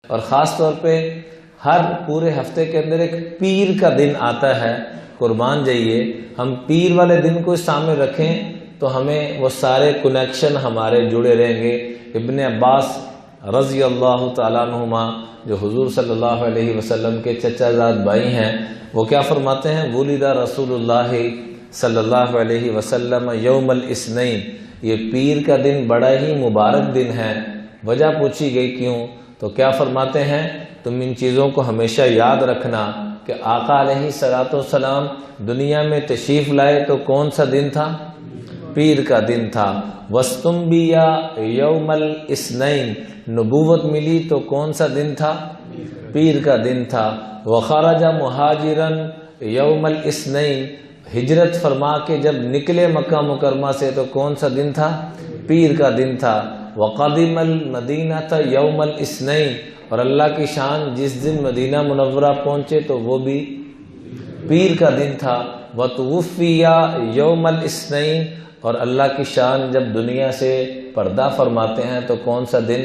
اور خاص طور پہ ہر پورے ہفتے کے اندر ایک پیر کا دن آتا ہے، قربان جائیے ہم پیر والے دن کو سامنے رکھیں تو ہمیں وہ سارے کنیکشن ہمارے جڑے رہیں گے۔ ابن عباس رضی اللہ تعالیٰ عنہما جو حضور صلی اللہ علیہ وسلم کے چچا زاد بھائی ہیں، وہ کیا فرماتے ہیں؟ ولد رسول اللہ صلی اللہ علیہ وسلم یوم الاثنین، یہ پیر کا دن بڑا ہی مبارک دن ہے۔ وجہ پوچھی گئی کیوں؟ تو کیا فرماتے ہیں؟ تم ان چیزوں کو ہمیشہ یاد رکھنا کہ آقا علیہ السلام دنیا میں تشریف لائے تو کون سا دن تھا؟ پیر کا دن تھا۔ وَاسْتُنْبِيَ یوم الاثنین، نبوت ملی تو کون سا دن تھا؟ پیر کا دن تھا۔ وَخَرَجَ مُهَاجِرًا یوم الاثنین، ہجرت فرما کے جب نکلے مکہ مکرمہ سے تو کون سا دن تھا؟ پیر کا دن تھا۔ وَقَدِمَ الْمَدِينَةَ یوم الاثنین، اور اللہ کی شان جس دن مدینہ منورہ پہنچے تو وہ بھی پیر کا دن تھا۔ وَتُوفِّيَ یوم الاثنین، اور اللہ کی شان جب دنیا سے پردہ فرماتے ہیں تو کون سا دن؟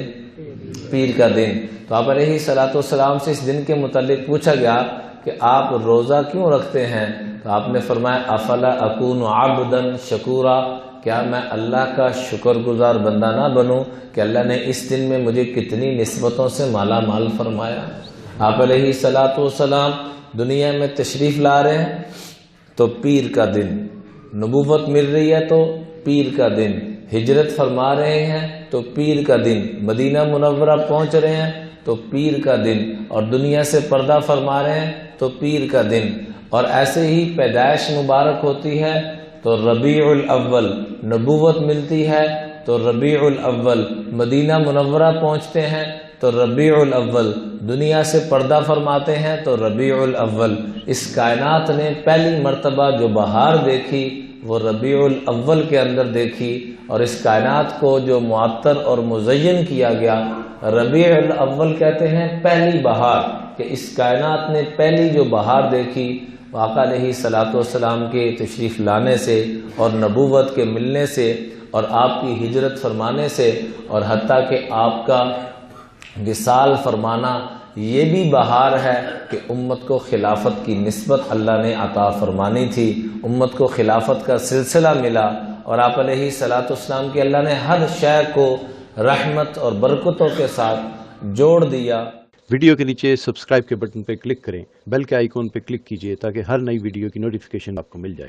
پیر کا دن۔ تو آپ علیہ السلام سے اس دن کے متعلق پوچھا گیا کہ آپ روزہ کیوں رکھتے ہیں؟ تو آپ نے فرمایا افلا اکون عبدا شکورا، کیا میں اللہ کا شکر گزار بندہ نہ بنوں کہ اللہ نے اس دن میں مجھے کتنی نسبتوں سے مالا مال فرمایا۔ آپ علیہ السلام دنیا میں تشریف لا رہے ہیں تو پیر کا دن، نبوت مل رہی ہے تو پیر کا دن، ہجرت فرما رہے ہیں تو پیر کا دن، مدینہ منورہ پہنچ رہے ہیں تو پیر کا دن، اور دنیا سے پردہ فرما رہے ہیں تو پیر کا دن۔ اور ایسے ہی پیدائش مبارک ہوتی ہے تو ربیع الاول، نبوت ملتی ہے تو ربیع الاول، مدینہ منورہ پہنچتے ہیں تو ربیع الاول، دنیا سے پردہ فرماتے ہیں تو ربیع الاول۔ اس کائنات نے پہلی مرتبہ جو بہار دیکھی وہ ربیع الاول کے اندر دیکھی، اور اس کائنات کو جو معطر اور مزین کیا گیا، ربیع الاول کہتے ہیں پہلی بہار، کہ اس کائنات نے پہلی جو بہار دیکھی آقا علیہ السلام کے تشریف لانے سے اور نبوت کے ملنے سے اور آپ کی ہجرت فرمانے سے، اور حتیٰ کہ آپ کا وصال فرمانا، یہ بھی بہار ہے کہ امت کو خلافت کی نسبت اللہ نے عطا فرمانی تھی، امت کو خلافت کا سلسلہ ملا، اور آپ علیہ السلام کی اللہ نے ہر شے کو رحمت اور برکتوں کے ساتھ جوڑ دیا۔ ویڈیو کے نیچے سبسکرائب کے بٹن پہ کلک کریں، بیل کے آئیکن پہ کلک کیجئے تاکہ ہر نئی ویڈیو کی نوٹیفیکیشن آپ کو مل جائے۔